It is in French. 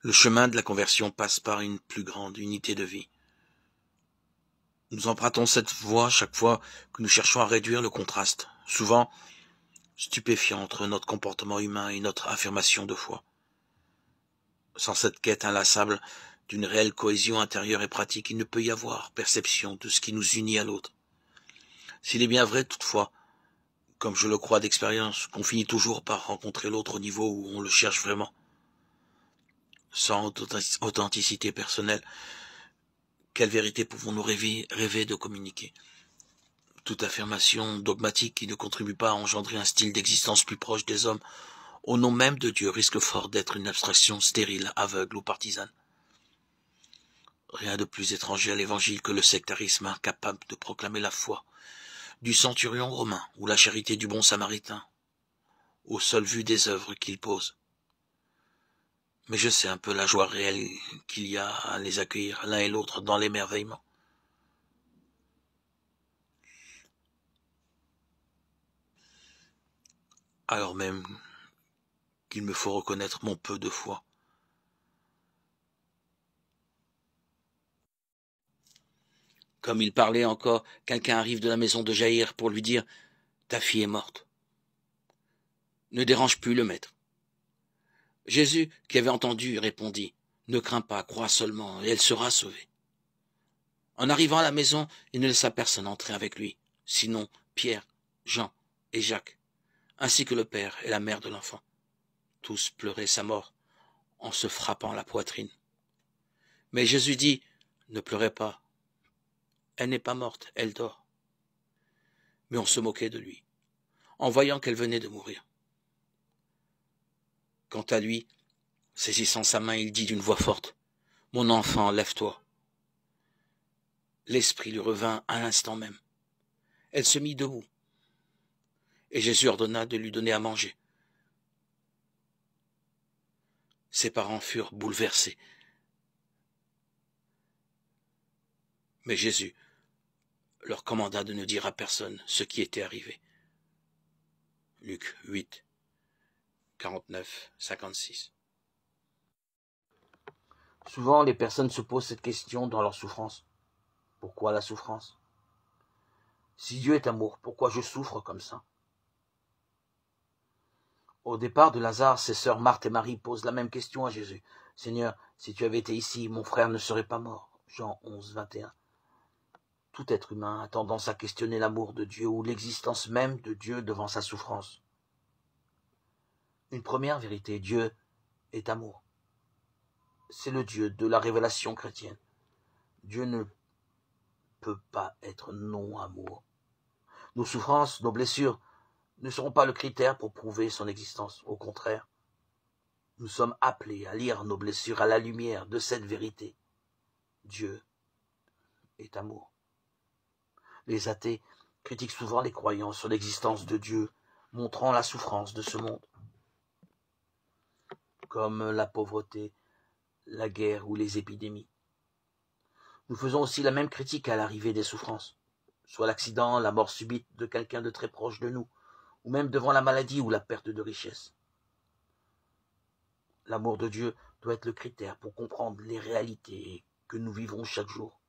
Le chemin de la conversion passe par une plus grande unité de vie. Nous empruntons cette voie chaque fois que nous cherchons à réduire le contraste, souvent stupéfiant entre notre comportement humain et notre affirmation de foi. Sans cette quête inlassable d'une réelle cohésion intérieure et pratique, il ne peut y avoir perception de ce qui nous unit à l'autre. S'il est bien vrai, toutefois, comme je le crois d'expérience, qu'on finit toujours par rencontrer l'autre au niveau où on le cherche vraiment, sans authenticité personnelle, quelle vérité pouvons-nous rêver de communiquer? Toute affirmation dogmatique qui ne contribue pas à engendrer un style d'existence plus proche des hommes, au nom même de Dieu, risque fort d'être une abstraction stérile, aveugle ou partisane. Rien de plus étranger à l'évangile que le sectarisme incapable de proclamer la foi du centurion romain ou la charité du bon samaritain, aux seules vues des œuvres qu'il pose. Mais je sais un peu la joie réelle qu'il y a à les accueillir l'un et l'autre dans l'émerveillement. Alors même qu'il me faut reconnaître mon peu de foi. Comme il parlait encore, quelqu'un arrive de la maison de Jaïr pour lui dire « Ta fille est morte ». Ne dérange plus le maître. Jésus, qui avait entendu, répondit « Ne crains pas, crois seulement, et elle sera sauvée ». En arrivant à la maison, il ne laissa personne entrer avec lui, sinon Pierre, Jean et Jacques, ainsi que le père et la mère de l'enfant. Tous pleuraient sa mort en se frappant la poitrine. Mais Jésus dit « Ne pleurez pas, elle n'est pas morte, elle dort. » Mais on se moquait de lui, en voyant qu'elle venait de mourir. Quant à lui, saisissant sa main, il dit d'une voix forte « Mon enfant, lève-toi. » L'esprit lui revint à l'instant même. Elle se mit debout, et Jésus ordonna de lui donner à manger. Ses parents furent bouleversés. Mais Jésus leur commanda de ne dire à personne ce qui était arrivé. Luc 8, 49, 56. Souvent, les personnes se posent cette question dans leur souffrance. Pourquoi la souffrance? Si Dieu est amour, pourquoi je souffre comme ça? Au départ de Lazare, ses sœurs Marthe et Marie posent la même question à Jésus. « Seigneur, si tu avais été ici, mon frère ne serait pas mort. » Jean 11, 21. Tout être humain a tendance à questionner l'amour de Dieu ou l'existence même de Dieu devant sa souffrance. Une première vérité, Dieu est amour. C'est le Dieu de la révélation chrétienne. Dieu ne peut pas être non-amour. Nos souffrances, nos blessures ne seront pas le critère pour prouver son existence. Au contraire, nous sommes appelés à lire nos blessures à la lumière de cette vérité. Dieu est amour. Les athées critiquent souvent les croyants sur l'existence de Dieu, montrant la souffrance de ce monde, comme la pauvreté, la guerre ou les épidémies. Nous faisons aussi la même critique à l'arrivée des souffrances, soit l'accident, la mort subite de quelqu'un de très proche de nous, ou même devant la maladie ou la perte de richesse. L'amour de Dieu doit être le critère pour comprendre les réalités que nous vivons chaque jour.